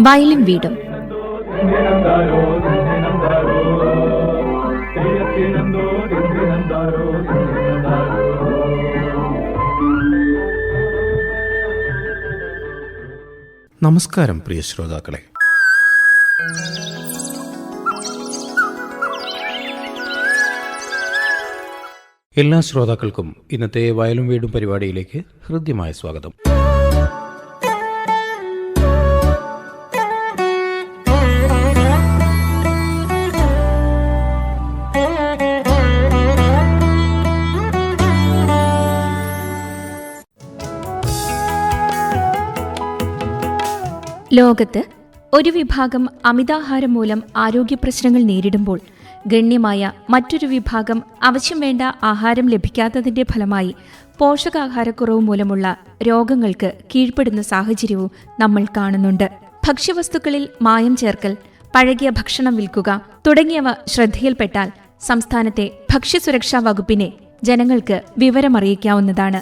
വയലും വീടും. നമസ്കാരം പ്രിയ ശ്രോതാക്കളെ. എല്ലാ ശ്രോതാക്കൾക്കും ഇന്നത്തെ വയലും വീടും പരിപാടിയിലേക്ക് ഹൃദ്യമായ സ്വാഗതം. ലോകത്ത് ഒരു വിഭാഗം അമിതാഹാരം മൂലം ആരോഗ്യപ്രശ്നങ്ങൾ നേരിടുമ്പോൾ ഗണ്യമായ മറ്റൊരു വിഭാഗം ആവശ്യം വേണ്ട ആഹാരം ലഭിക്കാത്തതിന്റെ ഫലമായി പോഷകാഹാരക്കുറവ് മൂലമുള്ള രോഗങ്ങൾക്ക് കീഴ്പ്പെടുന്ന സാഹചര്യവും നമ്മൾ കാണുന്നുണ്ട്. ഭക്ഷ്യവസ്തുക്കളിൽ മായം ചേർക്കൽ, പഴകിയ ഭക്ഷണം വിൽക്കുക തുടങ്ങിയവ ശ്രദ്ധയിൽപ്പെട്ടാൽ സംസ്ഥാനത്തെ ഭക്ഷ്യസുരക്ഷാ വകുപ്പിനെ ജനങ്ങൾക്ക് വിവരമറിയിക്കാവുന്നതാണ്.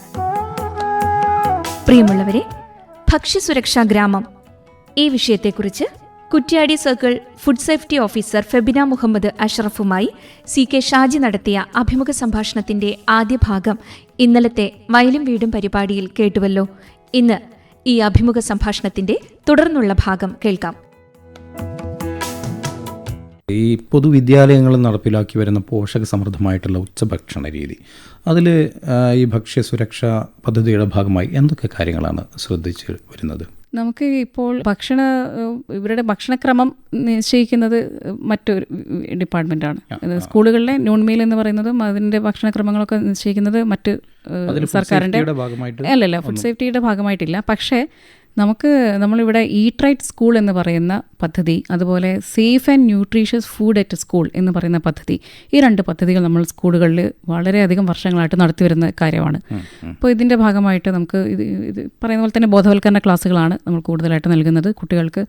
പ്രിയമുള്ളവരെ, ഭക്ഷ്യസുരക്ഷാ ഗ്രാമം ഈ വിഷയത്തെക്കുറിച്ച് Kuttiady circle food safety officer Febina Muhammad അഷ്റഫുമായി CK ഷാജി നടത്തിയ അഭിമുഖ സംഭാഷണത്തിന്റെ ആദ്യ ഭാഗം ഇന്നലത്തെ വയലും വീടും പരിപാടിയിൽ കേട്ടുവല്ലോ. ഇന്ന് ഈ അഭിമുഖ സംഭാഷണത്തിന്റെ തുടർന്നുള്ള ഭാഗം കേൾക്കാം. ഈ പൊതുവിദ്യാലയങ്ങളിൽ നടപ്പിലാക്കി വരുന്ന പോഷക സമൃദ്ധമായിട്ടുള്ള ഉച്ചഭക്ഷണ രീതി, അതിൽ ഈ ഭക്ഷ്യസുരക്ഷാ പദ്ധതിയുടെ ഭാഗമായി എന്തൊക്കെ കാര്യങ്ങളാണ് ശ്രദ്ധിച്ച് വരുന്നത്? നമുക്ക് ഇപ്പോൾ ഇവരുടെ ഭക്ഷണക്രമം നിശ്ചയിക്കുന്നത് മറ്റൊരു ഡിപ്പാർട്ട്മെൻറ്റാണ്. സ്കൂളുകളിലെ നോൺ മീൽ എന്ന് പറയുന്നതും അതിൻ്റെ ഭക്ഷണക്രമങ്ങളൊക്കെ നിശ്ചയിക്കുന്നത് മറ്റ് സർക്കാരിൻ്റെ അല്ലല്ല, ഫുഡ് സേഫ്റ്റിയുടെ ഭാഗമായിട്ടില്ല. പക്ഷേ നമ്മളിവിടെ ഈറ്റ് റൈറ്റ് സ്കൂൾ എന്ന് പറയുന്ന പദ്ധതി, അതുപോലെ safe and nutritious food at school എന്ന് പറയുന്ന പദ്ധതി, ഈ രണ്ട് പദ്ധതികൾ നമ്മൾ സ്കൂളുകളിൽ വളരെയധികം വർഷങ്ങളായിട്ട് നടത്തിവരുന്ന കാര്യമാണ്. അപ്പോൾ ഇതിൻ്റെ ഭാഗമായിട്ട് നമുക്ക് ഇത് പറയുന്ന പോലെ തന്നെ ബോധവൽക്കരണ ക്ലാസ്സുകളാണ് നമ്മൾ കൂടുതലായിട്ട് നൽകുന്നത്. കുട്ടികൾക്ക്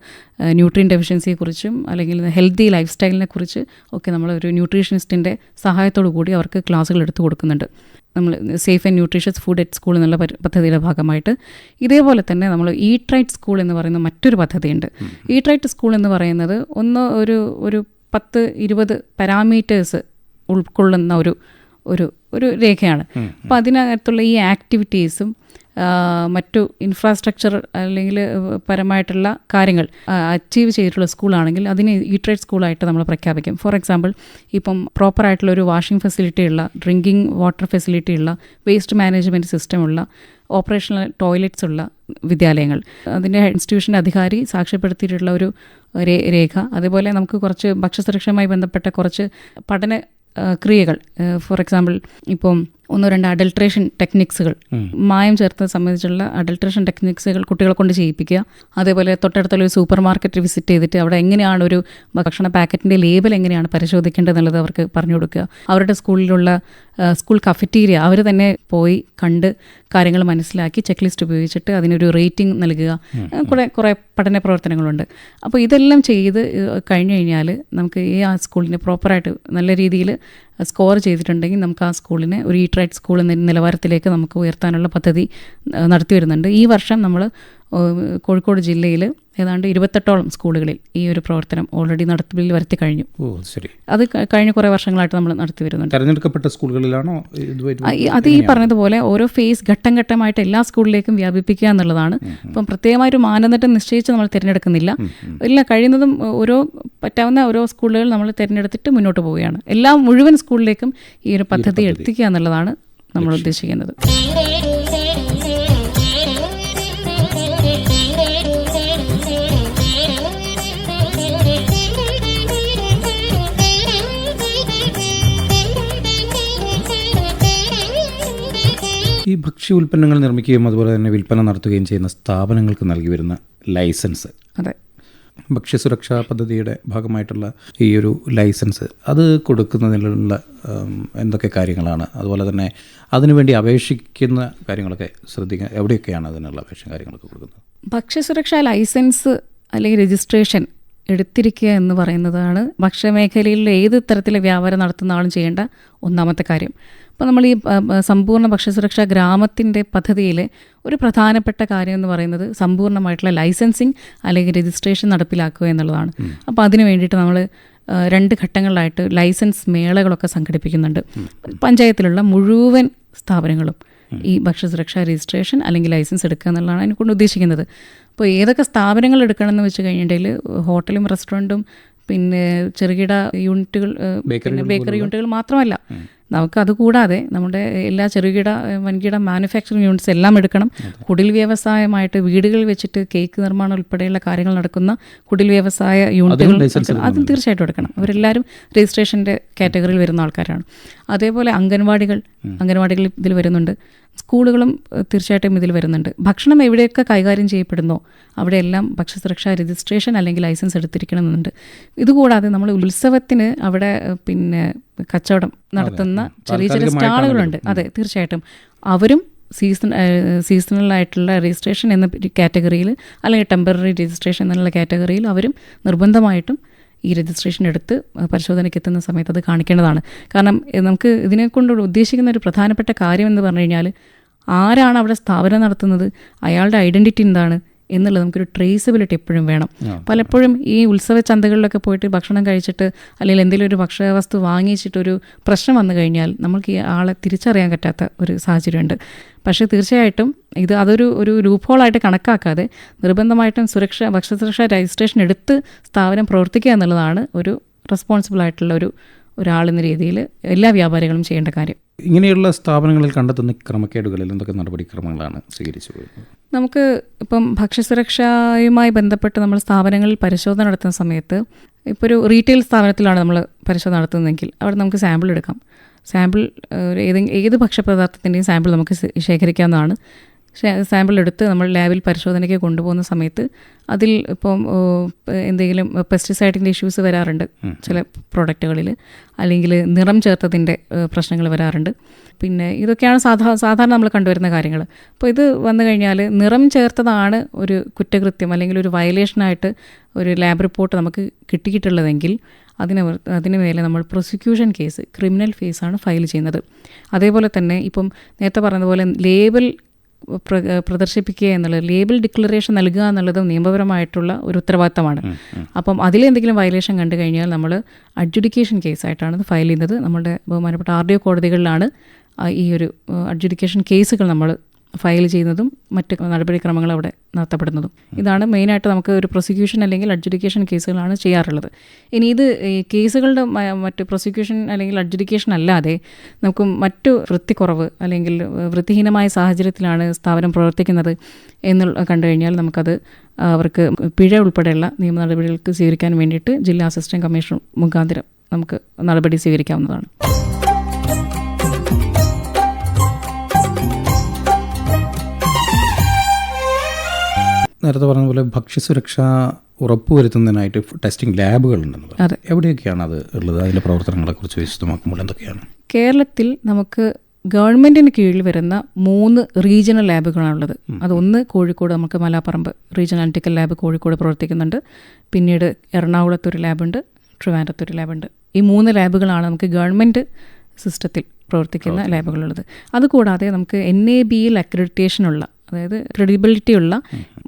ന്യൂട്രിയൻ ഡെഫിഷ്യൻസിയെക്കുറിച്ചും അല്ലെങ്കിൽ ഹെൽത്തി ലൈഫ് സ്റ്റൈലിനെ കുറിച്ച് ഒക്കെ നമ്മൾ ഒരു ന്യൂട്രീഷനിസ്റ്റിൻ്റെ സഹായത്തോടു കൂടി അവർക്ക് ക്ലാസ്സുകൾ എടുത്തു കൊടുക്കുന്നുണ്ട്. നമ്മൾ safe and nutritious food at school എന്നുള്ള പദ്ധതിയുടെ ഭാഗമായിട്ട് ഇതേപോലെ തന്നെ നമ്മൾ ഈറ്റ് റൈറ്റ് സ്കൂൾ എന്ന് പറയുന്ന മറ്റൊരു പദ്ധതിയുണ്ട്. ഈറ്റ് റൈറ്റ് സ്കൂൾ എന്ന് പറയുന്നത് ഒരു 10-20 പാരാമീറ്റേഴ്സ് ഉൾക്കൊള്ളുന്ന ഒരു രേഖയാണ്. അപ്പോൾ അതിനകത്തുള്ള ഈ ആക്ടിവിറ്റീസും മറ്റു ഇൻഫ്രാസ്ട്രക്ചർ അല്ലെങ്കിൽ പരമായിട്ടുള്ള കാര്യങ്ങൾ അച്ചീവ് ചെയ്തിട്ടുള്ള സ്കൂളാണെങ്കിൽ അതിനെ ഈറ്റ് റൈറ്റ് സ്കൂളായിട്ട് നമ്മൾ പ്രഖ്യാപിക്കും. ഫോർ എക്സാമ്പിൾ, ഇപ്പം പ്രോപ്പറായിട്ടുള്ള ഒരു വാഷിംഗ് ഫെസിലിറ്റി ഉള്ള, ഡ്രിങ്കിങ് വാട്ടർ ഫെസിലിറ്റി ഉള്ള, വേസ്റ്റ് മാനേജ്മെൻറ്റ് സിസ്റ്റം ഉള്ള, ഓപ്പറേഷണൽ ടോയ്ലറ്റ്സ് ഉള്ള വിദ്യാലയങ്ങൾ, അതിൻ്റെ ഇൻസ്റ്റിറ്റ്യൂഷൻ്റെ അധികാരി സാക്ഷ്യപ്പെടുത്തിയിട്ടുള്ള ഒരു രേഖ, അതുപോലെ നമുക്ക് കുറച്ച് ഭക്ഷ്യസുരക്ഷയുമായി ബന്ധപ്പെട്ട കുറച്ച് പഠന ക്രിയകൾ, ഫോർ എക്സാമ്പിൾ ഇപ്പം 1-2 അഡൾട്രേഷൻ ടെക്നിക്സുകൾ, മായം ചേർത്തത് സംബന്ധിച്ചുള്ള അഡൾട്രേഷൻ ടെക്നിക്സുകൾ കുട്ടികളെ കൊണ്ട് ചെയ്യിപ്പിക്കുക. അതേപോലെ തൊട്ടടുത്തുള്ള ഒരു സൂപ്പർ മാർക്കറ്റ് വിസിറ്റ് ചെയ്തിട്ട് അവിടെ എങ്ങനെയാണ് ഒരു ഭക്ഷണ പാക്കറ്റിൻ്റെ ലേബൽ എങ്ങനെയാണ് പരിശോധിക്കേണ്ടത് എന്നുള്ളത് അവർക്ക് പറഞ്ഞു കൊടുക്കുക. അവരുടെ സ്കൂളിലുള്ള സ്കൂൾ കഫറ്റീരിയ അവർ തന്നെ പോയി കണ്ട് കാര്യങ്ങൾ മനസ്സിലാക്കി ചെക്ക് ലിസ്റ്റ് ഉപയോഗിച്ചിട്ട് അതിനൊരു റേറ്റിംഗ് നൽകുക. കുറേ പഠന പ്രവർത്തനങ്ങളുണ്ട്. അപ്പോൾ ഇതെല്ലാം ചെയ്ത് കഴിഞ്ഞു കഴിഞ്ഞാൽ നമുക്ക് ആ സ്കൂളിനെ പ്രോപ്പറായിട്ട് നല്ല രീതിയിൽ സ്കോർ ചെയ്തിട്ടുണ്ടെങ്കിൽ നമുക്ക് ആ സ്കൂളിനെ ഒരു ഈറ്റ് റൈറ്റ് സ്കൂൾ എന്ന നിലവാരത്തിലേക്ക് നമുക്ക് ഉയർത്താനുള്ള പദ്ധതി നടത്തി വരുന്നുണ്ട്. ഈ വർഷം നമ്മൾ കോഴിക്കോട് ജില്ലയിൽ ഏതാണ്ട് 28ഓളം സ്കൂളുകളിൽ ഈ ഒരു പ്രവർത്തനം ഓൾറെഡി നടപ്പിൽ വരുത്തി കഴിഞ്ഞു. അത് കഴിഞ്ഞ കുറേ വർഷങ്ങളായിട്ട് നമ്മൾ നടത്തി വരുന്നുണ്ട്. തെരഞ്ഞെടുക്കപ്പെട്ട സ്കൂളുകളിലാണോ അത് ഈ പറഞ്ഞതുപോലെ ഓരോ ഫേസ് ഘട്ടം ഘട്ടമായിട്ട് എല്ലാ സ്കൂളിലേക്കും വ്യാപിപ്പിക്കുക എന്നുള്ളതാണ്. ഇപ്പം പ്രത്യേകമായൊരു മാനദണ്ഡം നിശ്ചയിച്ച് നമ്മൾ തിരഞ്ഞെടുക്കുന്നില്ല. എല്ലാ കഴിയുന്നതും പറ്റാവുന്ന ഓരോ സ്കൂളുകൾ നമ്മൾ തിരഞ്ഞെടുത്തിട്ട് മുന്നോട്ട് പോവുകയാണ്. മുഴുവൻ സ്കൂളിലേക്കും ഈ ഒരു പദ്ധതി എത്തിക്കുക എന്നുള്ളതാണ് നമ്മൾ ഉദ്ദേശിക്കുന്നത്. ഈ ഭക്ഷ്യ ഉൽപ്പന്നങ്ങൾ നിർമ്മിക്കുകയും അതുപോലെ തന്നെ വിൽപ്പന നടത്തുകയും ചെയ്യുന്ന സ്ഥാപനങ്ങൾക്ക് നൽകി വരുന്ന ലൈസൻസ്, അതെ, ഭക്ഷ്യസുരക്ഷാ പദ്ധതിയുടെ ഭാഗമായിട്ടുള്ള ഈ ഒരു ലൈസൻസ്, അത് കൊടുക്കുന്നതിനുള്ള എന്തൊക്കെ കാര്യങ്ങളാണ്, അതുപോലെ തന്നെ അതിനുവേണ്ടി അപേക്ഷിക്കുന്ന കാര്യങ്ങളൊക്കെ ശ്രദ്ധിക്കുക, എവിടെയൊക്കെയാണ് അതിനുള്ള അപേക്ഷ കാര്യങ്ങളൊക്കെ കൊടുക്കുന്നത്? ഭക്ഷ്യസുരക്ഷാ ലൈസൻസ് അല്ലെങ്കിൽ രജിസ്ട്രേഷൻ എടുത്തിരിക്കുക എന്ന് പറയുന്നതാണ് ഭക്ഷ്യമേഖലയിൽ ഏത് തരത്തിലെ വ്യാപാരം നടത്തുന്ന ആളും ചെയ്യേണ്ട ഒന്നാമത്തെ കാര്യം. അപ്പോൾ നമ്മൾ ഈ സമ്പൂർണ്ണ ഭക്ഷ്യസുരക്ഷാ ഗ്രാമത്തിൻ്റെ പദ്ധതിയിൽ ഒരു പ്രധാനപ്പെട്ട കാര്യം എന്ന് പറയുന്നത് സമ്പൂർണ്ണമായിട്ടുള്ള ലൈസൻസിങ് അല്ലെങ്കിൽ രജിസ്ട്രേഷൻ നടപ്പിലാക്കുക എന്നുള്ളതാണ്. അപ്പോൾ അതിന് വേണ്ടിയിട്ട് നമ്മൾ 2 ഘട്ടങ്ങളിലായിട്ട് ലൈസൻസ് മേളകളൊക്കെ സംഘടിപ്പിക്കുന്നുണ്ട്. പഞ്ചായത്തിലുള്ള മുഴുവൻ സ്ഥാപനങ്ങളും ഈ ഭക്ഷ്യസുരക്ഷാ രജിസ്ട്രേഷൻ അല്ലെങ്കിൽ ലൈസൻസ് എടുക്കുക എന്നുള്ളതാണ് അതിനെക്കൊണ്ട് ഉദ്ദേശിക്കുന്നത്. അപ്പോൾ ഏതൊക്കെ സ്ഥാപനങ്ങൾ എടുക്കണമെന്ന് വെച്ച് കഴിഞ്ഞിട്ടുണ്ടെങ്കിൽ ഹോട്ടലും റെസ്റ്റോറൻറ്റും പിന്നെ ചെറുകിട യൂണിറ്റുകൾ, പിന്നെ ബേക്കറി യൂണിറ്റുകൾ മാത്രമല്ല, നമുക്ക് അതുകൂടാതെ നമ്മുടെ എല്ലാ ചെറുകിട വൻകിട മാനുഫാക്ചറിങ് യൂണിറ്റ്സ് എല്ലാം എടുക്കണം. കുടിൽ വ്യവസായമായിട്ട് വീടുകളിൽ വെച്ചിട്ട് കേക്ക് നിർമ്മാണം ഉൾപ്പെടെയുള്ള കാര്യങ്ങൾ നടക്കുന്ന കുടിൽ വ്യവസായ യൂണിറ്റുകൾ അതും തീർച്ചയായിട്ടും എടുക്കണം. അവരെല്ലാവരും രജിസ്ട്രേഷൻ്റെ കാറ്റഗറിയിൽ വരുന്ന ആൾക്കാരാണ്. അതേപോലെ അംഗൻവാടികൾ ഇതിൽ വരുന്നുണ്ട്. സ്കൂളുകളും തീർച്ചയായിട്ടും ഇതിൽ വരുന്നുണ്ട്. ഭക്ഷണം എവിടെയൊക്കെ കൈകാര്യം ചെയ്യപ്പെടുന്നോ അവിടെയെല്ലാം ഭക്ഷ്യസുരക്ഷാ രജിസ്ട്രേഷൻ അല്ലെങ്കിൽ ലൈസൻസ് എടുത്തിരിക്കണമെന്നുണ്ട്. ഇതുകൂടാതെ നമ്മൾ ഉത്സവത്തിന് അവിടെ പിന്നെ കച്ചവടം നടത്തുന്ന ചെറിയ ചെറിയ സ്റ്റാളുകളുണ്ട്. അതെ, തീർച്ചയായിട്ടും അവരും സീസണലായിട്ടുള്ള രജിസ്ട്രേഷൻ എന്ന കാറ്റഗറിയിൽ അല്ലെങ്കിൽ ടെമ്പററി രജിസ്ട്രേഷൻ എന്നുള്ള കാറ്റഗറിയിൽ അവരും നിർബന്ധമായിട്ടും ഈ രജിസ്ട്രേഷൻ എടുത്ത് പരിശോധനയ്ക്ക് എത്തുന്ന സമയത്ത് അത് കാണിക്കേണ്ടതാണ്. കാരണം നമുക്ക് ഇതിനെക്കൊണ്ട് ഉദ്ദേശിക്കുന്ന ഒരു പ്രധാനപ്പെട്ട കാര്യം എന്ന് പറഞ്ഞു കഴിഞ്ഞാൽ ആരാണ് അവിടെ സ്ഥാപനം നടത്തുന്നത്, അയാളുടെ ഐഡൻറ്റിറ്റി എന്താണ് എന്നുള്ളത് നമുക്കൊരു ട്രേസബിലിറ്റി എപ്പോഴും വേണം. പലപ്പോഴും ഈ ഉത്സവ ചന്തകളിലൊക്കെ പോയിട്ട് ഭക്ഷണം കഴിച്ചിട്ട് അല്ലെങ്കിൽ എന്തെങ്കിലും ഒരു ഭക്ഷ്യവസ്തു വാങ്ങിച്ചിട്ടൊരു പ്രശ്നം വന്നു കഴിഞ്ഞാൽ നമ്മൾക്ക് ഈ ആളെ തിരിച്ചറിയാൻ പറ്റാത്ത ഒരു സാഹചര്യമുണ്ട്. പക്ഷേ തീർച്ചയായിട്ടും അതൊരു ലൂപ്പ് ഹോളായിട്ട് കണക്കാക്കാതെ നിർബന്ധമായിട്ടും ഭക്ഷ്യസുരക്ഷാ രജിസ്ട്രേഷൻ എടുത്ത് സ്ഥാപനം പ്രവർത്തിക്കുക എന്നുള്ളതാണ് ഒരു റെസ്പോൺസിബിൾ ആയിട്ടുള്ള ഒരാളെന്ന രീതിയിൽ എല്ലാ വ്യാപാരികളും ചെയ്യേണ്ട കാര്യം. ഇങ്ങനെയുള്ള സ്ഥാപനങ്ങളിൽ കണ്ടെത്തുന്ന ക്രമക്കേടുകളിൽ എന്തൊക്കെ നടപടിക്രമങ്ങളാണ് സ്വീകരിച്ചു വരുന്നത്? നമുക്ക് ഇപ്പം ഭക്ഷ്യസുരക്ഷയുമായി ബന്ധപ്പെട്ട് നമ്മൾ സ്ഥാപനങ്ങളിൽ പരിശോധന നടത്തുന്ന സമയത്ത് ഇപ്പോൾ ഒരു റീറ്റെയിൽ സ്ഥാപനത്തിലാണ് നമ്മൾ പരിശോധന നടത്തുന്നതെങ്കിൽ അവിടെ നമുക്ക് സാമ്പിൾ എടുക്കാം. സാമ്പിൾ ഏത് ഭക്ഷ്യപദാർത്ഥത്തിൻ്റെയും സാമ്പിൾ നമുക്ക് ശേഖരിക്കാവുന്നതാണ്. സാമ്പിൾ എടുത്ത് നമ്മൾ ലാബിൽ പരിശോധനയ്ക്ക് കൊണ്ടുപോകുന്ന സമയത്ത് അതിൽ ഇപ്പം എന്തെങ്കിലും പെസ്റ്റിസൈഡിൻ്റെ ഇഷ്യൂസ് വരാറുണ്ട് ചില പ്രോഡക്റ്റുകളിൽ, അല്ലെങ്കിൽ നിറം ചേർത്തതിൻ്റെ പ്രശ്നങ്ങൾ വരാറുണ്ട്. പിന്നെ ഇതൊക്കെയാണ് സാധാരണ നമ്മൾ കണ്ടുവരുന്ന കാര്യങ്ങൾ. അപ്പോൾ ഇത് വന്നു കഴിഞ്ഞാൽ നിറം ചേർത്തതാണ് ഒരു കുറ്റകൃത്യം അല്ലെങ്കിൽ ഒരു വയലേഷനായിട്ട് ഒരു ലാബ് റിപ്പോർട്ട് നമുക്ക് കിട്ടിയിട്ടുള്ളതെങ്കിൽ അതിന് മേലെ നമ്മൾ പ്രോസിക്യൂഷൻ കേസ്, ക്രിമിനൽ കേസാണ് ഫയൽ ചെയ്യുന്നത്. അതേപോലെ തന്നെ ഇപ്പം നേരത്തെ പറഞ്ഞതുപോലെ ലേബൽ പ്രദർശിപ്പിക്കുക എന്നുള്ളത്, ലേബൽ ഡിക്ലറേഷൻ നൽകുക എന്നുള്ളത് നിയമപരമായിട്ടുള്ള ഒരു ഉത്തരവാദിത്തമാണ്. അപ്പം അതിലെന്തെങ്കിലും വയലേഷൻ കണ്ടു കഴിഞ്ഞാൽ നമ്മൾ അഡ്ജുഡിക്കേഷൻ കേസായിട്ടാണ് ഫയൽ ചെയ്യുന്നത്. നമ്മുടെ ബഹുമാനപ്പെട്ട RDO കോടതികളിലാണ് ഈ ഒരു അഡ്ജുഡിക്കേഷൻ കേസുകൾ നമ്മൾ ഫയൽ ചെയ്യുന്നതും മറ്റ് നടപടിക്രമങ്ങൾ അവിടെ നടത്തപ്പെടുന്നതും. ഇതാണ് മെയിനായിട്ട് നമുക്ക് ഒരു പ്രോസിക്യൂഷൻ അല്ലെങ്കിൽ അഡ്ജുഡിക്കേഷൻ കേസുകളാണ് ചെയ്യാറുള്ളത്. ഇനി ഇത് കേസുകളുടെ മറ്റ് പ്രോസിക്യൂഷൻ അല്ലെങ്കിൽ അഡ്ജുഡിക്കേഷൻ അല്ലാതെ നമുക്ക് മറ്റു വൃത്തിക്കുറവ് അല്ലെങ്കിൽ വൃത്തിഹീനമായ സാഹചര്യത്തിലാണ് സ്ഥാപനം പ്രവർത്തിക്കുന്നത് എന്ന് കണ്ടു കഴിഞ്ഞാൽ നമുക്കത് അവർക്ക് പിഴ ഉൾപ്പെടെയുള്ള നിയമ നടപടികൾക്ക് സ്വീകരിക്കാൻ വേണ്ടിയിട്ട് ജില്ലാ അസിസ്റ്റന്റ് കമ്മീഷണർ മുഖാന്തരം നമുക്ക് നടപടി സ്വീകരിക്കാവുന്നതാണ്. നേരത്തെ പറഞ്ഞ പോലെ ഭക്ഷ്യസുരക്ഷ ഉറപ്പുവരുത്തുന്നതിനായിട്ട് ടെസ്റ്റിംഗ് ലാബുകളുണ്ടെന്ന് പറഞ്ഞു. എവിടെയൊക്കെയാണ് അത് ഉള്ളത്? അതിൻ്റെ പ്രവർത്തനങ്ങളെക്കുറിച്ച് വിശദമാക്കുമ്പോൾ എന്തൊക്കെയാണ്? കേരളത്തിൽ നമുക്ക് ഗവൺമെൻറ്റിന് കീഴിൽ വരുന്ന 3 റീജിയണൽ ലാബുകളാണുള്ളത്. അതൊന്ന് കോഴിക്കോട്, നമുക്ക് Malaparamba regional analytical lab Kozhikode പ്രവർത്തിക്കുന്നുണ്ട്. പിന്നീട് എറണാകുളത്തൊരു ലാബുണ്ട്, ട്രിവാൻഡ്രത്തൊരു ലാബുണ്ട്. ഈ 3 ലാബുകളാണ് നമുക്ക് ഗവൺമെൻറ് സിസ്റ്റത്തിൽ പ്രവർത്തിക്കുന്ന ലാബുകളുള്ളത്. അതുകൂടാതെ നമുക്ക് NABL അക്രഡിറ്റേഷനുള്ള, അതായത് ക്രെഡിബിലിറ്റി ഉള്ള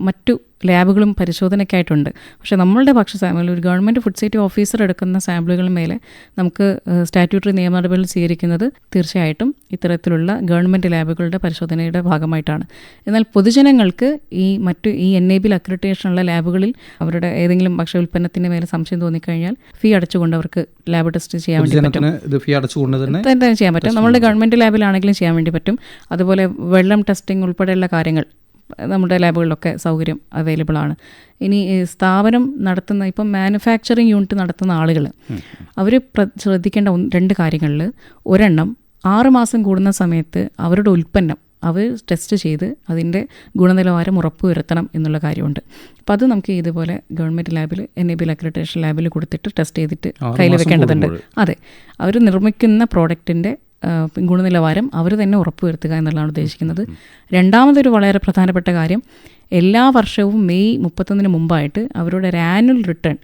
മറ്റു ലാബുകളും പരിശോധനയ്ക്കായിട്ടുണ്ട്. പക്ഷേ നമ്മളുടെ ഭക്ഷ്യസാമ്പിൾ ഒരു ഗവൺമെൻറ് ഫുഡ് സേഫ്റ്റി ഓഫീസർ എടുക്കുന്ന സാമ്പിളുകൾ മേലെ നമുക്ക് സ്റ്റാറ്റ്യൂട്ടറി നിയമ നടപടികൾ സ്വീകരിക്കുന്നത് തീർച്ചയായിട്ടും ഇത്തരത്തിലുള്ള ഗവൺമെൻറ് ലാബുകളുടെ പരിശോധനയുടെ ഭാഗമായിട്ടാണ്. എന്നാൽ പൊതുജനങ്ങൾക്ക് ഈ NABL അക്രഡിറ്റേഷനുള്ള ലാബുകളിൽ അവരുടെ ഏതെങ്കിലും ഭക്ഷ്യ ഉൽപ്പന്നത്തിൻ്റെ മേലെ സംശയം തോന്നിക്കഴിഞ്ഞാൽ ഫീ അടച്ചുകൊണ്ട് അവർക്ക് ലാബ് ടെസ്റ്റ് ചെയ്യാൻ വേണ്ടി പറ്റും. തന്നെ ചെയ്യാൻ പറ്റും. നമ്മളുടെ ഗവൺമെൻറ് ലാബിലാണെങ്കിലും ചെയ്യാൻ വേണ്ടി പറ്റും. അതുപോലെ വെള്ളം ടെസ്റ്റിംഗ് ഉൾപ്പെടെയുള്ള കാര്യങ്ങൾ നമ്മുടെ ലാബുകളിലൊക്കെ സൗകര്യം അവൈലബിൾ ആണ്. ഇനി സ്ഥാപനം നടത്തുന്ന ഇപ്പം മാനുഫാക്ചറിങ് യൂണിറ്റ് നടത്തുന്ന ആളുകൾ അവർ ശ്രദ്ധിക്കേണ്ട 2 കാര്യങ്ങളിൽ ഒരെണ്ണം 6 മാസം കൂടുന്ന സമയത്ത് അവരുടെ ഉൽപ്പന്നം അവർ ടെസ്റ്റ് ചെയ്ത് അതിൻ്റെ ഗുണനിലവാരം ഉറപ്പുവരുത്തണം എന്നുള്ള കാര്യമുണ്ട്. അപ്പോൾ അത് നമുക്ക് ഇതുപോലെ ഗവൺമെൻറ് ലാബിൽ NABL അക്രഡിറ്റേഷൻ ലാബിൽ കൊടുത്തിട്ട് ടെസ്റ്റ് ചെയ്തിട്ട് കയ്യിൽ വെക്കേണ്ടതുണ്ട്. അതെ, അവർ നിർമ്മിക്കുന്ന പ്രോഡക്റ്റിൻ്റെ ഗുണനിലവാരം അവർ തന്നെ ഉറപ്പുവരുത്തുക എന്നുള്ളതാണ് ഉദ്ദേശിക്കുന്നത്. രണ്ടാമതൊരു വളരെ പ്രധാനപ്പെട്ട കാര്യം, എല്ലാ വർഷവും മെയ് 31 മുമ്പായിട്ട് അവരുടെ ഒരു ആനുവൽ റിട്ടേൺ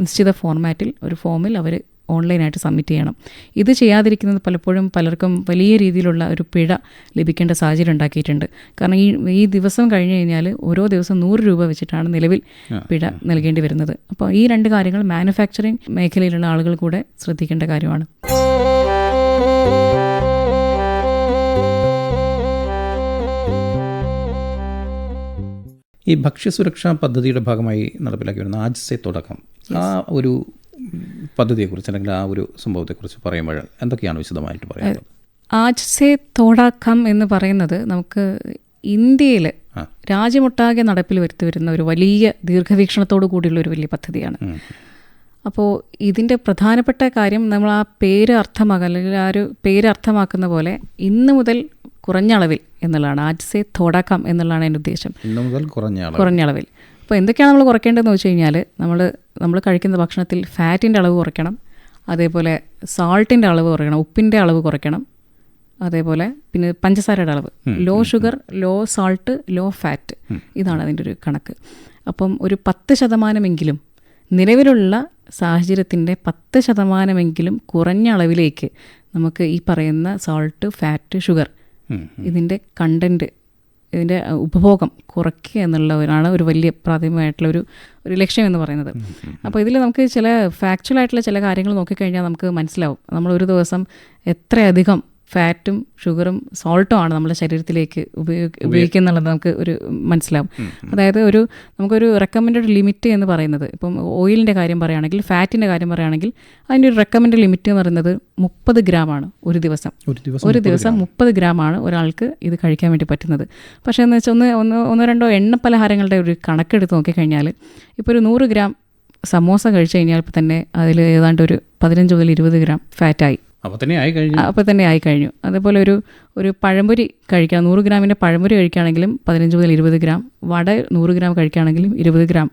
നിശ്ചിത ഫോർമാറ്റിൽ ഒരു ഫോമിൽ അവർ ഓൺലൈനായിട്ട് സബ്മിറ്റ് ചെയ്യണം. ഇത് ചെയ്യാതിരിക്കുന്നത് പലപ്പോഴും പലർക്കും വലിയ രീതിയിലുള്ള ഒരു പിഴ ലഭിക്കേണ്ട സാഹചര്യം ഉണ്ടാക്കിയിട്ടുണ്ട്. കാരണം ഈ ദിവസം കഴിഞ്ഞ് കഴിഞ്ഞാൽ ഓരോ ദിവസം 100 രൂപ വെച്ചിട്ടാണ് നിലവിൽ പിഴ നൽകേണ്ടി വരുന്നത്. അപ്പോൾ ഈ 2 കാര്യങ്ങൾ മാനുഫാക്ചറിങ് മേഖലയിലുള്ള ആളുകൾ കൂടെ ശ്രദ്ധിക്കേണ്ട കാര്യമാണ്. ഈ ഭക്ഷ്യസുരക്ഷാ പദ്ധതിയുടെ ഭാഗമായി നടപ്പിലാക്കി വരുന്ന ആജ് സേ തുടക്കം, ആ ഒരു പദ്ധതിയെക്കുറിച്ച് അല്ലെങ്കിൽ ആ ഒരു സംഭവത്തെക്കുറിച്ച് പറയുമ്പോൾ എന്തൊക്കെയാണ് വിശദമായിട്ട് പറയുന്നത്? ആജ് സേ തോടാക്കം എന്ന് പറയുന്നത് നമുക്ക് ഇന്ത്യയിൽ രാജ്യമൊട്ടാകെ നടപ്പിൽ വരുത്തി വരുന്ന ഒരു വലിയ ദീർഘവീക്ഷണത്തോടു കൂടിയുള്ള ഒരു വലിയ പദ്ധതിയാണ്. അപ്പോൾ ഇതിൻ്റെ പ്രധാനപ്പെട്ട കാര്യം നമ്മൾ ആ പേര് അർത്ഥമാക്കുക, അല്ലെങ്കിൽ ആ ഒരു പേര് അർത്ഥമാക്കുന്ന പോലെ ഇന്ന് മുതൽ കുറഞ്ഞ അളവിൽ എന്നുള്ളതാണ്. ആജ് സേ തോടാക്കം എന്നുള്ളതാണ് അതിൻ്റെ ഉദ്ദേശം. ഇന്ന് മുതൽ കുറഞ്ഞ അളവിൽ. അപ്പോൾ എന്തൊക്കെയാണ് നമ്മൾ കുറയ്ക്കേണ്ടതെന്ന് വെച്ച് കഴിഞ്ഞാൽ നമ്മൾ കഴിക്കുന്ന ഭക്ഷണത്തിൽ ഫാറ്റിൻ്റെ അളവ് കുറയ്ക്കണം, അതേപോലെ സാൾട്ടിൻ്റെ അളവ് കുറയ്ക്കണം, ഉപ്പിൻ്റെ അളവ് കുറയ്ക്കണം, അതേപോലെ പിന്നെ പഞ്ചസാരയുടെ അളവ്, low sugar, low salt, low fat, ഇതാണ് അതിൻ്റെ ഒരു കണക്ക്. അപ്പം ഒരു 10% നിലവിലുള്ള സാഹചര്യത്തിൻ്റെ 10% കുറഞ്ഞ അളവിലേക്ക് നമുക്ക് ഈ പറയുന്ന സാൾട്ട്, ഫാറ്റ്, ഷുഗർ ഇതിൻ്റെ കണ്ടൻറ്റ്, ഇതിൻ്റെ ഉപഭോഗം കുറയ്ക്കുക എന്നുള്ളവരാണ് ഒരു വലിയ പ്രാഥമികമായിട്ടുള്ള ഒരു ലക്ഷ്യം എന്ന് പറയുന്നത്. അപ്പോൾ ഇതിൽ നമുക്ക് ചില ഫാക്ച്വലായിട്ടുള്ള ചില കാര്യങ്ങൾ നോക്കിക്കഴിഞ്ഞാൽ നമുക്ക് മനസ്സിലാവും നമ്മളൊരു ദിവസം എത്രയധികം ഫാറ്റും ഷുഗറും സോൾട്ടും ആണ് നമ്മുടെ ശരീരത്തിലേക്ക് ഉപയോഗിക്കുന്നുള്ളത് നമുക്ക് ഒരു മനസ്സിലാവും. അതായത് നമുക്കൊരു റെക്കമെൻഡഡ് ലിമിറ്റ് എന്ന് പറയുന്നത്, ഇപ്പം ഓയിലിൻ്റെ കാര്യം പറയുകയാണെങ്കിൽ, ഫാറ്റിൻ്റെ കാര്യം പറയുകയാണെങ്കിൽ അതിൻ്റെ ഒരു റെക്കമെൻഡ് ലിമിറ്റ് എന്ന് പറയുന്നത് 30 ഗ്രാമാണ് ഒരു ദിവസം. ഒരു ദിവസം 30 ഗ്രാമാണ് ഒരാൾക്ക് ഇത് കഴിക്കാൻ വേണ്ടി പറ്റുന്നത്. പക്ഷേ എന്ന് വെച്ചാൽ ഒന്നോ രണ്ടോ എണ്ണ പലഹാരങ്ങളുടെ ഒരു കണക്കെടുത്ത് നോക്കിക്കഴിഞ്ഞാൽ ഇപ്പോൾ ഒരു 100 ഗ്രാം സമോസ കഴിച്ചു കഴിഞ്ഞാൽ ഇപ്പോൾ തന്നെ അതിൽ ഏതാണ്ട് ഒരു 15 മുതൽ 20 ഗ്രാം ഫാറ്റായി. അപ്പോൾ തന്നെ ആയിക്കഴിഞ്ഞു. അതേപോലെ ഒരു പഴംപൊരി കഴിക്കണം, 100 ഗ്രാമിൻ്റെ പഴംപൊരി കഴിക്കുകയാണെങ്കിലും 15 മുതൽ 20 ഗ്രാം, വട 100 ഗ്രാം കഴിക്കുകയാണെങ്കിലും 20 ഗ്രാം,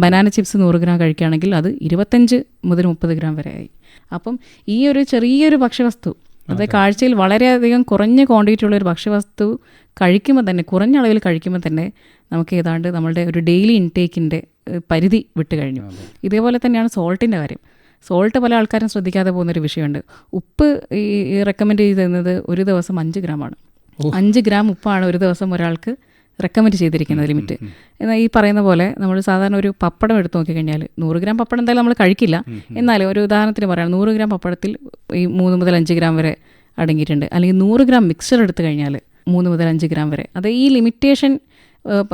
ബനാന ചിപ്സ് 100 ഗ്രാം കഴിക്കുകയാണെങ്കിൽ അത് 25 മുതൽ 30 ഗ്രാം വരെ ആയി. അപ്പം ഈ ഒരു ചെറിയൊരു ഭക്ഷ്യവസ്തു, അതായത് കാഴ്ചയിൽ വളരെയധികം കുറഞ്ഞ ക്വാണ്ടിറ്റി ഉള്ള ഒരു ഭക്ഷ്യവസ്തു കഴിക്കുമ്പോൾ തന്നെ, കുറഞ്ഞ അളവിൽ കഴിക്കുമ്പോൾ തന്നെ നമുക്ക് ഏതാണ്ട് നമ്മളുടെ ഒരു ഡെയിലി ഇൻടേക്കിൻ്റെ പരിധി വിട്ട് കഴിഞ്ഞു. ഇതേപോലെ തന്നെയാണ് സോൾട്ടിൻ്റെ കാര്യം. സോൾട്ട് പല ആൾക്കാരും ശ്രദ്ധിക്കാതെ പോകുന്നൊരു വിഷയമുണ്ട്. ഉപ്പ് ഈ റെക്കമെൻഡ് ചെയ്തിരുന്നത് ഒരു ദിവസം 5 ഗ്രാമാണ്. 5 ഗ്രാം ഉപ്പാണ് ഒരു ദിവസം ഒരാൾക്ക് റെക്കമെൻഡ് ചെയ്തിരിക്കുന്നത് ലിമിറ്റ്. എന്നാൽ ഈ പറയുന്ന പോലെ നമ്മൾ സാധാരണ ഒരു പപ്പടം എടുത്ത് നോക്കിക്കഴിഞ്ഞാൽ 100 ഗ്രാം പപ്പടം എന്തായാലും നമ്മൾ കഴിക്കില്ല. എന്നാലും ഒരു ഉദാഹരണത്തിന് പറയാം, 100 ഗ്രാം പപ്പടത്തിൽ ഈ 3 മുതൽ 5 ഗ്രാം വരെ അടങ്ങിയിട്ടുണ്ട്. അല്ലെങ്കിൽ 100 ഗ്രാം മിക്സർ എടുത്തു കഴിഞ്ഞാൽ 3 മുതൽ 5 ഗ്രാം വരെ. അത് ഈ ലിമിറ്റേഷൻ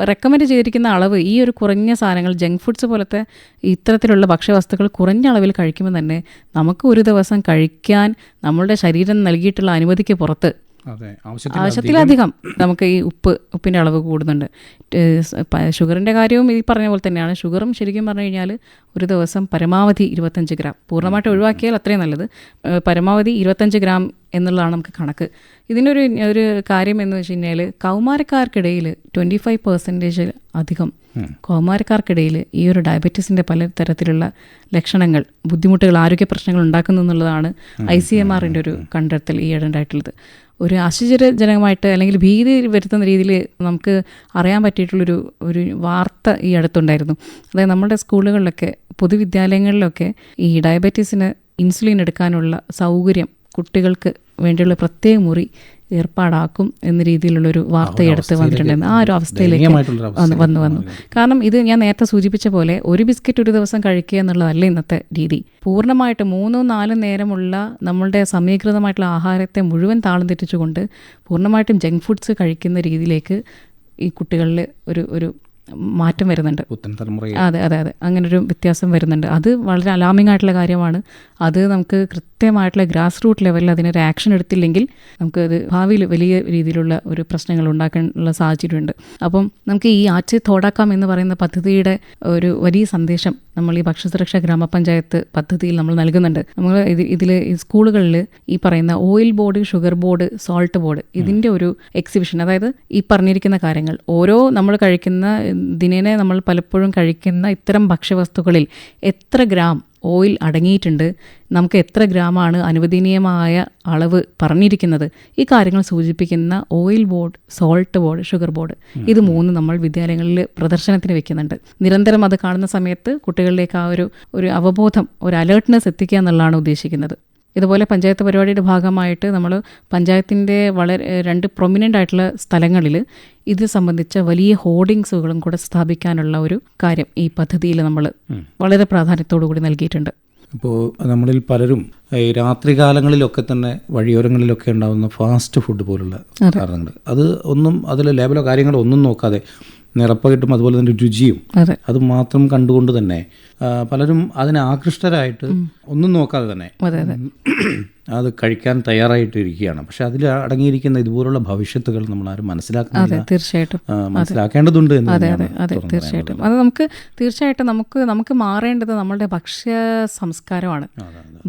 റെക്കമെൻഡ് ചെയ്തിരിക്കുന്ന അളവ്, ഈ ഒരു കുറഞ്ഞ സാധനങ്ങൾ, ജങ്ക് ഫുഡ്സ് പോലത്തെ ഇത്തരത്തിലുള്ള ഭക്ഷ്യവസ്തുക്കൾ കുറഞ്ഞ അളവിൽ കഴിക്കുമ്പോൾ തന്നെ നമുക്ക് ഒരു ദിവസം കഴിക്കാൻ നമ്മളുടെ ശരീരം നൽകിയിട്ടുള്ള അനുമതിക്ക് പുറത്ത് ആവശ്യത്തിലധികം നമുക്ക് ഈ ഉപ്പിൻ്റെ അളവ് കൂടുന്നുണ്ട്. ഷുഗറിൻ്റെ കാര്യവും ഈ പറഞ്ഞ പോലെ തന്നെയാണ്. ഷുഗറും ശരിക്കും പറഞ്ഞു കഴിഞ്ഞാൽ ഒരു ദിവസം പരമാവധി 25 ഗ്രാം, പൂർണ്ണമായിട്ട് ഒഴിവാക്കിയാൽ അത്രയും നല്ലത്. പരമാവധി 25 ഗ്രാം എന്നുള്ളതാണ് നമുക്ക് കണക്ക്. ഇതിൻ്റെ ഒരു കാര്യം എന്ന് വെച്ച് കഴിഞ്ഞാൽ കൗമാരക്കാർക്കിടയിൽ 25% അധികം കൗമാരക്കാർക്കിടയിൽ ഈ ഒരു ഡയബറ്റീസിൻ്റെ പല തരത്തിലുള്ള ലക്ഷണങ്ങൾ, ബുദ്ധിമുട്ടുകൾ, ആരോഗ്യ പ്രശ്നങ്ങൾ ഉണ്ടാക്കുന്നു എന്നുള്ളതാണ് ICMRൻ്റെ ഒരു കണ്ടെത്തൽ ഈ ഇടണ്ടായിട്ടുള്ളത്. ഒരു ആശ്ചര്യജനകമായിട്ട് അല്ലെങ്കിൽ ഭീതി വരുത്തുന്ന രീതിയിൽ നമുക്ക് അറിയാൻ പറ്റിയിട്ടുള്ളൊരു വാർത്ത ഈ അടുത്തുണ്ടായിരുന്നു. അതായത് നമ്മുടെ സ്കൂളുകളിലൊക്കെ, പൊതുവിദ്യാലയങ്ങളിലൊക്കെ ഈ ഡയബറ്റീസിന് ഇൻസുലിൻ എടുക്കാനുള്ള സൗകര്യം കുട്ടികൾക്ക് വേണ്ടിയുള്ള പ്രത്യേക മുറി ഏർപ്പാടാക്കും എന്ന രീതിയിലുള്ളൊരു വാർത്ത എടുത്ത് വന്നിട്ടുണ്ടായിരുന്നു. ആ ഒരു അവസ്ഥയിലേക്ക് വന്നു. കാരണം ഇത് ഞാൻ നേരത്തെ സൂചിപ്പിച്ച പോലെ ഒരു ബിസ്ക്കറ്റ് ഒരു ദിവസം കഴിക്കുക എന്നുള്ളതല്ല ഇന്നത്തെ രീതി. പൂർണ്ണമായിട്ട് 3-4 നേരമുള്ള നമ്മളുടെ സമീകൃതമായിട്ടുള്ള ആഹാരത്തെ മുഴുവൻ താളം തെറ്റിച്ചുകൊണ്ട് പൂർണ്ണമായിട്ടും ജങ്ക് ഫുഡ്സ് കഴിക്കുന്ന രീതിയിലേക്ക് ഈ കുട്ടികളിൽ ഒരു മാറ്റം വരുന്നുണ്ട്. അതെ, അങ്ങനൊരു വ്യത്യാസം വരുന്നുണ്ട്. അത് വളരെ അലാമിംഗ് ആയിട്ടുള്ള കാര്യമാണ്. അത് നമുക്ക് കൃത്യമായിട്ടുള്ള ഗ്രാസ് റൂട്ട് ലെവലിൽ അതിനൊരു ആക്ഷൻ എടുത്തില്ലെങ്കിൽ നമുക്ക് അത് ഭാവിയിൽ വലിയ രീതിയിലുള്ള ഒരു പ്രശ്നങ്ങൾ ഉണ്ടാക്കാനുള്ള സാഹചര്യമുണ്ട്. അപ്പം നമുക്ക് ഈ ആച്ച് തോടാക്കാം എന്ന് പറയുന്ന പദ്ധതിയുടെ ഒരു വലിയ സന്ദേശം നമ്മൾ ഈ ഭക്ഷ്യസുരക്ഷാ ഗ്രാമപഞ്ചായത്ത് പദ്ധതിയിൽ നമ്മൾ നൽകുന്നുണ്ട്. നമ്മൾ ഇതിൽ സ്കൂളുകളിൽ ഈ പറയുന്ന oil board, sugar board, salt board, ഇതിൻ്റെ ഒരു എക്സിബിഷൻ, അതായത് ഈ പറഞ്ഞിരിക്കുന്ന കാര്യങ്ങൾ ഓരോ നമ്മൾ കഴിക്കുന്ന ദിനേന നമ്മൾ പലപ്പോഴും കഴിക്കുന്ന ഇത്തരം ഭക്ഷ്യവസ്തുക്കളിൽ എത്ര ഗ്രാം ഓയിൽ അടങ്ങിയിട്ടുണ്ട്, നമുക്ക് എത്ര ഗ്രാമാണ് അനുവദനീയമായ അളവ് പറഞ്ഞിരിക്കുന്നത്, ഈ കാര്യങ്ങൾ സൂചിപ്പിക്കുന്ന oil board, salt board, sugar board, ഇത് 3 നമ്മൾ വിദ്യാലയങ്ങളിൽ പ്രദർശനത്തിന് വെക്കുന്നുണ്ട്. നിരന്തരം അത് കാണുന്ന സമയത്ത് കുട്ടികളിലേക്ക് ആ ഒരു അവബോധം, ഒരു അലേർട്ട്നെസ് എത്തിക്കുക എന്നുള്ളതാണ് ഉദ്ദേശിക്കുന്നത്. ഇതുപോലെ പഞ്ചായത്ത് പരിപാടിയുടെ ഭാഗമായിട്ട് നമ്മൾ പഞ്ചായത്തിൻ്റെ വളരെ 2 പ്രൊമിനൻ്റ് ആയിട്ടുള്ള സ്ഥലങ്ങളിൽ ഇത് സംബന്ധിച്ച വലിയ ഹോർഡിങ്സുകളും കൂടെ സ്ഥാപിക്കാനുള്ള ഒരു കാര്യം ഈ പദ്ധതിയിൽ നമ്മൾ വളരെ പ്രാധാന്യത്തോടു കൂടി നൽകിയിട്ടുണ്ട്. ഇപ്പോൾ നമ്മളിൽ പലരും ഈ രാത്രികാലങ്ങളിലൊക്കെ തന്നെ വഴിയോരങ്ങളിലൊക്കെ ഉണ്ടാകുന്ന ഫാസ്റ്റ് ഫുഡ് പോലുള്ള കാരണങ്ങൾ, അത് ഒന്നും അതിൽ ലേബലോ കാര്യങ്ങളോ ഒന്നും നോക്കാതെ നിറപ്പായിട്ടും അതുപോലെ തന്നെ രുചിയും അത് മാത്രം കണ്ടുകൊണ്ട് തന്നെ പലരും അതിനെ ആകൃഷ്ടരായിട്ട് ഒന്നും നോക്കാതെ തന്നെ അത് കഴിക്കാൻ തയ്യാറായിട്ട് ഇരിക്കുകയാണ്. പക്ഷെ അതിൽ അടങ്ങിയിരിക്കുന്ന ഇതുപോലുള്ള ഭവിഷ്യത്തുകൾ നമ്മൾ ആരും മനസ്സിലാക്കുന്നില്ല. തീർച്ചയായിട്ടും മനസ്സിലാക്കേണ്ടതുണ്ട്. തീർച്ചയായിട്ടും അത് തീർച്ചയായിട്ടും നമുക്ക് മാറേണ്ടത് നമ്മളുടെ ഭക്ഷ്യ സംസ്കാരമാണ്.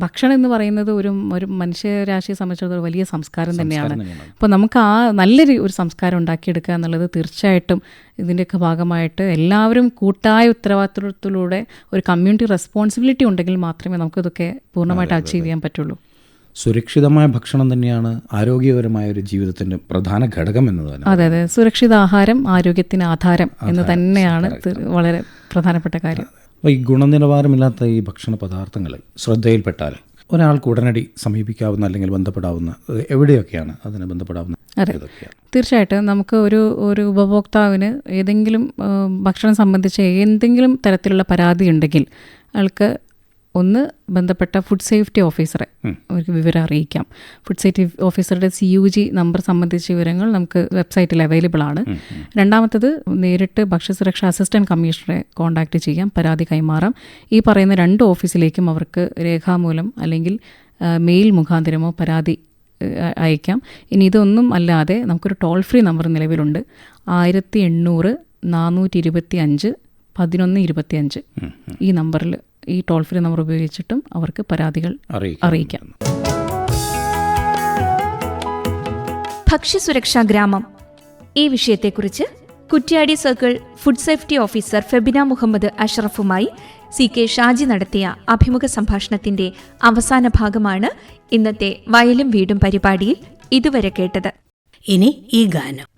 ഭക്ഷണം എന്ന് പറയുന്നത് ഒരു മനുഷ്യരാശിയെ സംബന്ധിച്ചിടത്തോളം വലിയ സംസ്കാരം തന്നെയാണ്. അപ്പോൾ നമുക്ക് ആ നല്ലൊരു ഒരു സംസ്കാരം ഉണ്ടാക്കിയെടുക്കുക എന്നുള്ളത് തീർച്ചയായിട്ടും ഇതിൻ്റെയൊക്കെ ഭാഗമായിട്ട് എല്ലാവരും കൂട്ടായ ഉത്തരവാദിത്വത്തിലൂടെ ഒരു കമ്മ്യൂണിറ്റി റെസ്പോൺസിബിലിറ്റി ഉണ്ടെങ്കിൽ മാത്രമേ നമുക്കിതൊക്കെ പൂർണ്ണമായിട്ട് അച്ചീവ് ചെയ്യാൻ പറ്റുള്ളൂ. സുരക്ഷിതമായ ഭക്ഷണം തന്നെയാണ് ആരോഗ്യകരമായ ഒരു ജീവിതത്തിന്റെ പ്രധാന ഘടകം എന്നതാണ്. അതെ, സുരക്ഷിത ആഹാരം ആരോഗ്യത്തിന് ആധാരം എന്ന് തന്നെയാണ് വളരെ പ്രധാനപ്പെട്ട കാര്യം. അപ്പോൾ ഈ ഗുണനിലവാരമില്ലാത്ത ഈ ഭക്ഷണ പദാർത്ഥങ്ങൾ ശ്രദ്ധയിൽപ്പെട്ടാൽ ഒരാൾക്ക് ഉടനടി സമീപിക്കാവുന്ന അല്ലെങ്കിൽ ബന്ധപ്പെടാവുന്ന എവിടെയൊക്കെയാണ് അതിന് ബന്ധപ്പെടാവുന്ന? തീർച്ചയായിട്ടും നമുക്ക് ഒരു ഉപഭോക്താവിന് ഏതെങ്കിലും ഭക്ഷണം സംബന്ധിച്ച് എന്തെങ്കിലും തരത്തിലുള്ള പരാതി ഉണ്ടെങ്കിൽ അയാൾക്ക് ഒന്ന് ബന്ധപ്പെട്ട ഫുഡ് സേഫ്റ്റി ഓഫീസറെ അവർക്ക് വിവരം അറിയിക്കാം. ഫുഡ് സേഫ്റ്റി ഓഫീസറുടെ CUG നമ്പർ സംബന്ധിച്ച വിവരങ്ങൾ നമുക്ക് വെബ്സൈറ്റിൽ അവൈലബിൾ ആണ്. രണ്ടാമത്തത് നേരിട്ട് ഭക്ഷ്യസുരക്ഷാ അസിസ്റ്റന്റ് കമ്മീഷണറെ കോൺടാക്റ്റ് ചെയ്യാം, പരാതി കൈമാറാം. ഈ പറയുന്ന 2 ഓഫീസിലേക്കും അവർക്ക് രേഖാമൂലം അല്ലെങ്കിൽ മെയിൽ മുഖാന്തരമോ പരാതി അയക്കാം. ഇനി ഇതൊന്നും അല്ലാതെ നമുക്കൊരു ടോൾ ഫ്രീ നമ്പർ നിലവിലുണ്ട്, 1800 425 1125. ഈ നമ്പറിൽ, ഈ ടോൾ ഫ്രീ നമ്പർ ഉപയോഗിച്ചിട്ടും അവർക്ക് പരാതികൾ അറിയിക്കാം. ഭക്ഷ്യസുരക്ഷാ ഗ്രാമം ഈ വിഷയത്തെക്കുറിച്ച് Kuttiady circle food safety officer Febina Muhammad അഷ്റഫുമായി CK ഷാജി നടത്തിയ അഭിമുഖ സംഭാഷണത്തിന്റെ അവസാന ഭാഗമാണ് ഇന്നത്തെ വയലും വീടും പരിപാടിയിൽ ഇതുവരെ കേട്ടത്. ഇനി ഈ ഗാനം.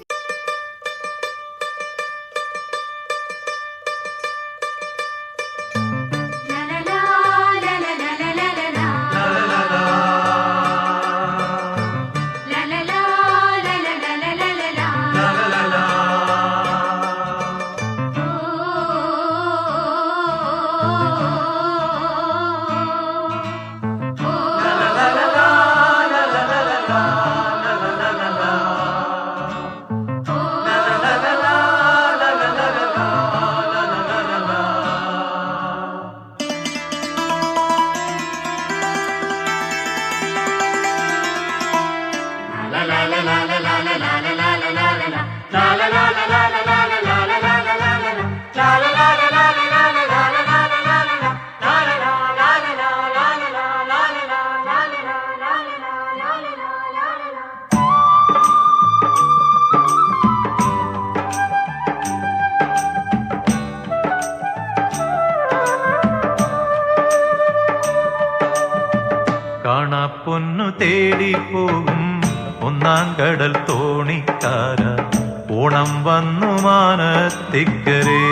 കാണാപ്പൊന്നു തേടിപ്പോകും ഒന്നാങ്കടൽ തോണിക്കാര, ഓണം വന്നു മാനത്തിക്കരേ.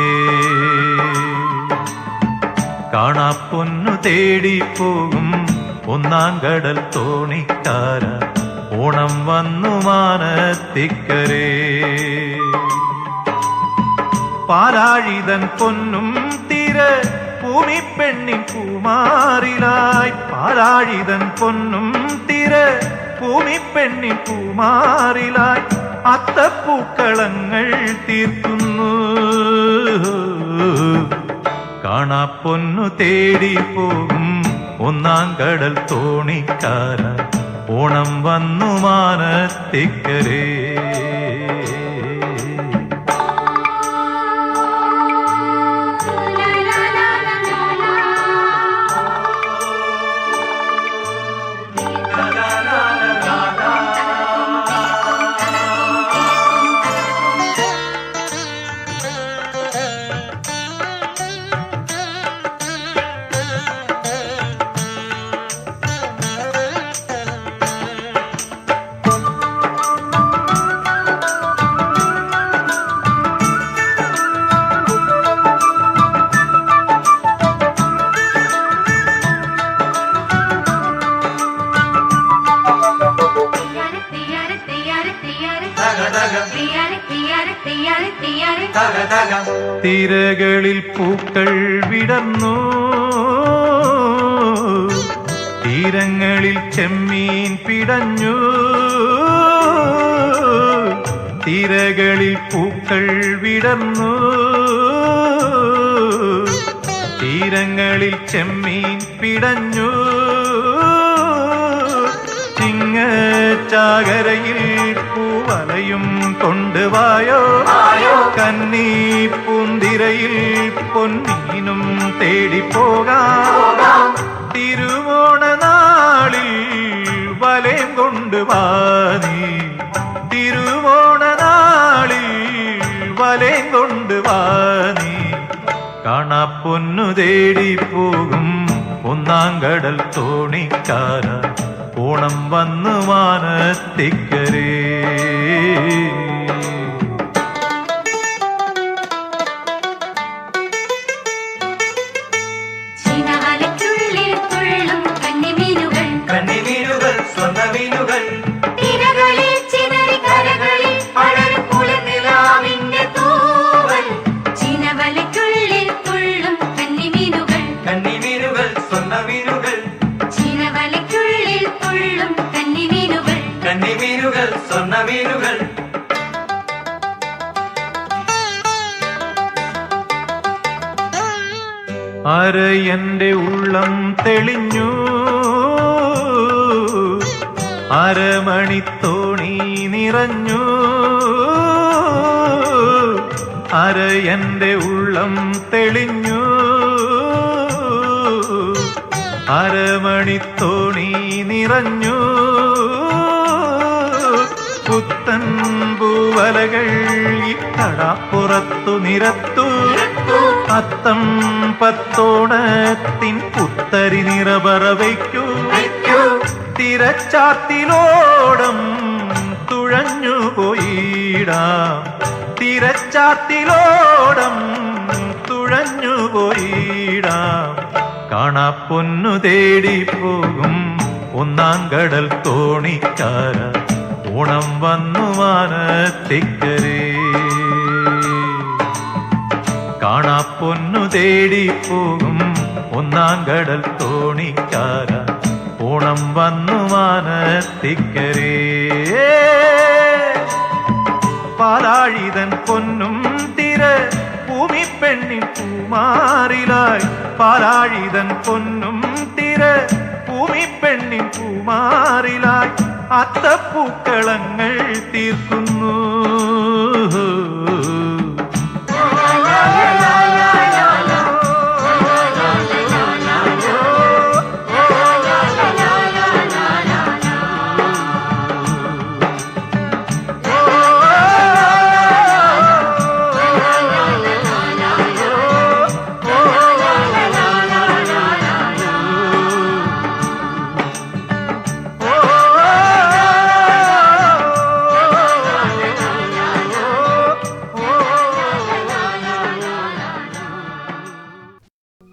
കാണാപ്പൊന്നു തേടിപ്പോകും ഒന്നാങ്കടൽ തോണിക്കാര, ഓണം വന്നു മാനത്തിക്കരേ. പാലാഴിതൻ പൊന്നും തിര ഭൂമിപ്പെണ്ണിൻ പൂമാറിലായി, പാലാഴിതൻ പൊന്നും തിര ഭൂമിപ്പെണ്ണിൻ പൂമാറിലായി അത്തപ്പൂക്കളങ്ങൾ തീർക്കുന്നു. കാണാപ്പൊന്നു തേടിപ്പോകും ഒന്നാങ്കടൽ തോണിക്കാര, ഓണം വന്നു മാനത്തിക്കരേ. തിരകളിൽ പൂക്കൾ വിടർന്നു, തീരങ്ങളിൽ ചെമ്മീൻ പിടഞ്ഞു. തിരകളിൽ പൂക്കൾ വിടർന്നു, തീരങ്ങളിൽ ചെമ്മീൻ പിടഞ്ഞു. ചിങ്ങച്ചാകരയിൽ പൂവലയും കൊണ്ടുവായോ, കന്നി പൂന്തിരയിൽ പൊന്നീനും തേടിപ്പോകാം. തിരുവോണ നാളിൽ വലയം കൊണ്ടുവാനീ, തിരുവോണ നാളിൽ വലയം കൊണ്ടുവാനീ. കാണാപ്പൊന്നു തേടി പോകും ഒന്നാം കടൽ തോണിക്കാര, ഓണം വന്നു മാനത്തിക്കരേ. കന്നിമീനുകൾ സ്വർണ്ണമീനുകൾ തിരകളിൽ ചിതറി കരകളിൽ പടരും കുളിർനിലാവിന്റെ തൂവൽ. ചീനവലയ്ക്കുള്ളിൽ തുള്ളും കന്നിമീനുകൾ, കന്നിമീനുകൾ സ്വർണ്ണമീനുകൾ, ചീനവലയ്ക്കുള്ളിൽ തുള്ളും കന്നിമീനുകൾ, കന്നിമീനുകൾ സ്വർണ്ണമീനുകൾ. അരയന്റെ ഉള്ളം തെളിഞ്ഞു, അരമണിത്തോണി നിറഞ്ഞു. അരയന്റെ ഉള്ളം തെളിഞ്ഞു, അരമണിത്തോണി നിറഞ്ഞു. പുത്തൻ പൂവലകൾ ഈ കടപ്പുറത്തു നിരത്തു, അത്തം പത്തോണത്തിൻ പുത്തരി നിറപറ വയ്ക്കൂ. തിരച്ചാത്തിലോടം തുഴഞ്ഞു പോയിടാം, തിരച്ചാത്തിലോടം തുഴഞ്ഞു പോയിടാം. കാണാപ്പൊന്നു തേടി പോകും ഒന്നാം കടൽ തോണിക്കാര, ഓണം വന്നു മാനത്തിക്കരേ. കാണാപ്പൊന്നു തേടി പോകും ഒന്നാം കടൽ തോണിക്കാര, ഓണം വന്നു മാനത്തിക്കരേ. പാലാഴിതൻ പൊന്നും തിര ഭൂമിപ്പെണ്ണിൻ പൂമാറിലായി, പാലാഴിതൻ പൊന്നും തിര ഭൂമിപ്പെണ്ണിൻ പൂമാറിലായി അത്തപ്പൂക്കളങ്ങൾ തീർക്കുന്നു.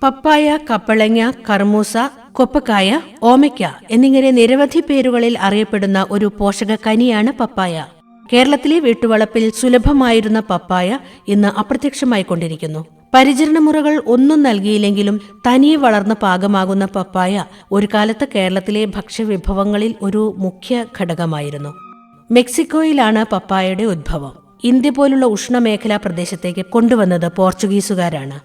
പപ്പായ, കപ്പളങ്ങ, കർമൂസ, കൊപ്പക്കായ, ഓമയ്ക്ക എന്നിങ്ങനെ നിരവധി പേരുകളിൽ അറിയപ്പെടുന്ന ഒരു പോഷക കനിയാണ് പപ്പായ. കേരളത്തിലെ വീട്ടുവളപ്പിൽ സുലഭമായിരുന്ന പപ്പായ ഇന്ന് അപ്രത്യക്ഷമായിക്കൊണ്ടിരിക്കുന്നു. പരിചരണമുറകൾ ഒന്നും നൽകിയില്ലെങ്കിലും തനിയെ വളർന്ന് പാകമാകുന്ന പപ്പായ ഒരു കാലത്ത് കേരളത്തിലെ ഭക്ഷ്യവിഭവങ്ങളിൽ ഒരു മുഖ്യ ഘടകമായിരുന്നു. മെക്സിക്കോയിലാണ് പപ്പായയുടെ ഉദ്ഭവം. ഇന്ത്യ പോലുള്ള ഉഷ്ണമേഖലാ പ്രദേശത്തേക്ക് കൊണ്ടുവന്നത് പോർച്ചുഗീസുകാരാണ്.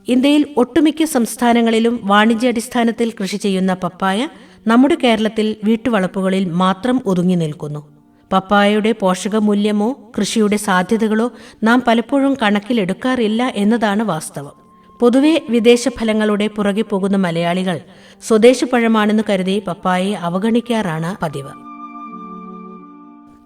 ഇന്ത്യയിൽ ഒട്ടുമിക്ക സംസ്ഥാനങ്ങളിലും വാണിജ്യാടിസ്ഥാനത്തിൽ കൃഷി ചെയ്യുന്ന പപ്പായ നമ്മുടെ കേരളത്തിൽ വീട്ടുവളപ്പുകളിൽ മാത്രം ഒതുങ്ങി നിൽക്കുന്നു. പപ്പായയുടെ പോഷകമൂല്യമോ കൃഷിയുടെ സാധ്യതകളോ നാം പലപ്പോഴും കണക്കിലെടുക്കാറില്ല എന്നതാണ് വാസ്തവം. പൊതുവെ വിദേശ ഫലങ്ങളുടെ പുറകെ പോകുന്ന മലയാളികൾ സ്വദേശപഴമാണെന്ന് കരുതി പപ്പായയെ അവഗണിക്കാറാണ് പതിവ്.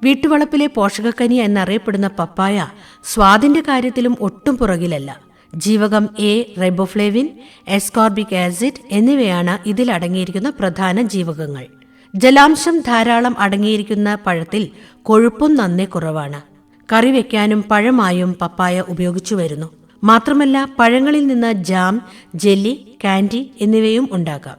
വീട്ടുവളപ്പിലെ പോഷകക്കനി എന്നറിയപ്പെടുന്ന പപ്പായ സ്വാദിന്റെ കാര്യത്തിലും ഒട്ടും പുറകിലല്ല. ജീവകം എ, റൈബോഫ്ലേവിൻ, എസ്കോർബിക് ആസിഡ് എന്നിവയാണ് ഇതിലടങ്ങിയിരിക്കുന്ന പ്രധാന ജീവകങ്ങൾ. ജലാംശം ധാരാളം അടങ്ങിയിരിക്കുന്ന പഴത്തിൽ കൊഴുപ്പും നന്നേ കുറവാണ്. കറി വയ്ക്കാനും പഴമായും പപ്പായ ഉപയോഗിച്ചു വരുന്നു. മാത്രമല്ല പഴങ്ങളിൽ നിന്ന് ജാം, ജെല്ലി, കാൻഡി എന്നിവയും ഉണ്ടാക്കാം.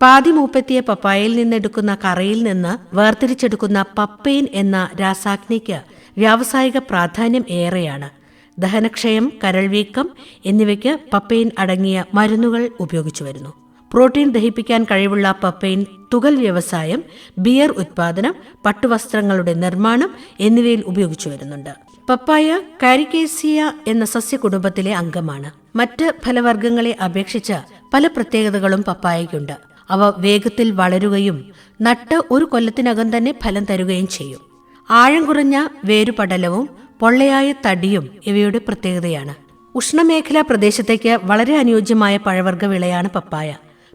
പാതി മൂപ്പെത്തിയ പപ്പായയിൽ നിന്നെടുക്കുന്ന കറയിൽ നിന്ന് വേർതിരിച്ചെടുക്കുന്ന പപ്പൈൻ എന്ന രാസാഗ്നിക്ക് വ്യാവസായിക പ്രാധാന്യം ഏറെയാണ്. ദഹനക്ഷയം, കരൾവീക്കം എന്നിവയ്ക്ക് പപ്പൈൻ അടങ്ങിയ മരുന്നുകൾ ഉപയോഗിച്ചു വരുന്നു. പ്രോട്ടീൻ ദഹിപ്പിക്കാൻ കഴിവുള്ള പപ്പൈൻ തുകൽ വ്യവസായം, ബിയർ ഉത്പാദനം, പട്ടുവസ്ത്രങ്ങളുടെ നിർമ്മാണം എന്നിവയിൽ ഉപയോഗിച്ചു വരുന്നുണ്ട്. പപ്പായ കാരിക്കേസിയ എന്ന സസ്യകുടുംബത്തിലെ അംഗമാണ്. മറ്റ് ഫലവർഗ്ഗങ്ങളെ അപേക്ഷിച്ച് പല പ്രത്യേകതകളും പപ്പായയ്ക്കുണ്ട്. അവ വേഗത്തിൽ വളരുകയും നട്ട് ഒരു കൊല്ലത്തിനകം തന്നെ ഫലം തരുകയും ചെയ്യും. ആഴം കുറഞ്ഞ വേരുപടലവും പൊള്ളയായ തടിയും ഇവയുടെ പ്രത്യേകതയാണ്. ഉഷ്ണമേഖലാ പ്രദേശത്തേക്ക് വളരെ അനുയോജ്യമായ പഴവർഗ്ഗ വിളയാണ് പപ്പായ.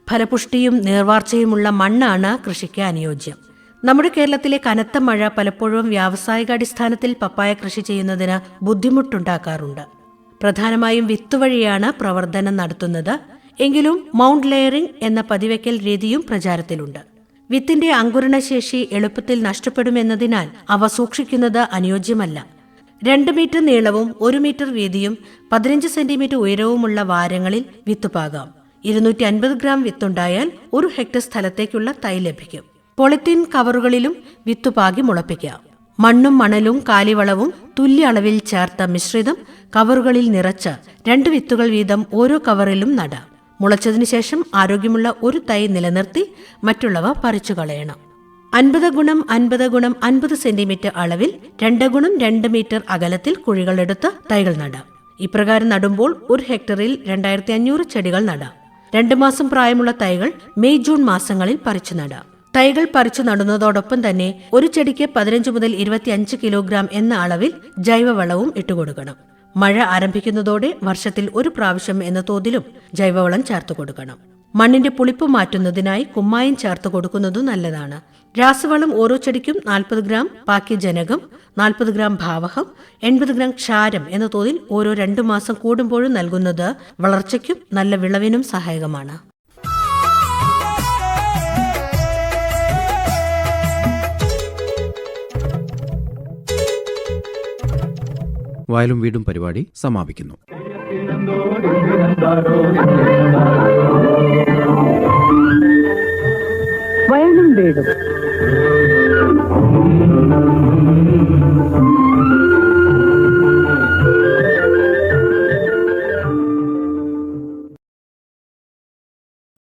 ഫലപുഷ്ടിയും നീർവാർച്ചയുമുള്ള മണ്ണാണ് കൃഷിക്ക് അനുയോജ്യം. നമ്മുടെ കേരളത്തിലെ കനത്ത മഴ പലപ്പോഴും വ്യാവസായികാടിസ്ഥാനത്തിൽ പപ്പായ കൃഷി ചെയ്യുന്നതിന് ബുദ്ധിമുട്ടുണ്ടാക്കാറുണ്ട്. പ്രധാനമായും വിത്തുവഴിയാണ് പ്രവർത്തനം നടത്തുന്നത്. എങ്കിലും മൗണ്ട് ലെയറിംഗ് എന്ന പതിവയ്ക്കൽ രീതിയും പ്രചാരത്തിലുണ്ട്. വിത്തിന്റെ അങ്കുരണശേഷി എളുപ്പത്തിൽ നഷ്ടപ്പെടുമെന്നതിനാൽ അവ സൂക്ഷിക്കുന്നത് അനുയോജ്യമല്ല. 2 മീറ്റർ നീളവും 1 മീറ്റർ വീതിയും 15 സെന്റിമീറ്റർ ഉയരവുമുള്ള വാരങ്ങളിൽ വിത്ത് പാകാം. 250 ഗ്രാം വിത്തുണ്ടായാൽ 1 ഹെക്ടർ സ്ഥലത്തേക്കുള്ള തൈ ലഭിക്കും. പോളിത്തീൻ കവറുകളിലും വിത്തുപാകി മുളപ്പിക്കാം. മണ്ണും മണലും കാലിവളവും തുല്യ അളവിൽ ചേർത്ത മിശ്രിതം കവറുകളിൽ നിറച്ച് 2 വിത്തുകൾ വീതം ഓരോ കവറിലും നടാം. മുളച്ചതിനു ശേഷം ആരോഗ്യമുള്ള ഒരു തൈ നിലനിർത്തി മറ്റുള്ളവ പറിച്ചു കളയണം. 50x50x50 സെന്റിമീറ്റർ അളവിൽ 2x2 മീറ്റർ അകലത്തിൽ കുഴികളെടുത്ത് തൈകൾ നടാം. ഇപ്രകാരം നടുമ്പോൾ 1 ഹെക്ടറിൽ 2500 ചെടികൾ നടാം. 2 മാസം പ്രായമുള്ള തൈകൾ മെയ് ജൂൺ മാസങ്ങളിൽ പറിച്ചു നടാം. തൈകൾ പറിച്ചു നടുന്നതോടൊപ്പം തന്നെ ഒരു ചെടിക്ക് 15 മുതൽ 25 കിലോഗ്രാം എന്ന അളവിൽ ജൈവവളവും ഇട്ടുകൊടുക്കണം. മഴ ആരംഭിക്കുന്നതോടെ വർഷത്തിൽ 1 പ്രാവശ്യം എന്ന തോതിലും ജൈവവളം ചേർത്ത് കൊടുക്കണം. മണ്ണിന്റെ പുളിപ്പ് മാറ്റുന്നതിനായി കുമ്മായം ചേർത്ത് കൊടുക്കുന്നത് നല്ലതാണ്. രാസവളം ഓരോ ചെടിക്കും 40 ഗ്രാം പാക്യജനകം, 40 ഗ്രാം ഭാവകം, 80 ഗ്രാം ക്ഷാരം എന്ന തോതിൽ ഓരോ 2 മാസം കൂടുമ്പോഴും നൽകുന്നത് വളർച്ചയ്ക്കും നല്ല വിളവിനും സഹായകമാണ്. വയലും വീടും പരിപാടി സമാപിക്കുന്നു. വയലും വീടും.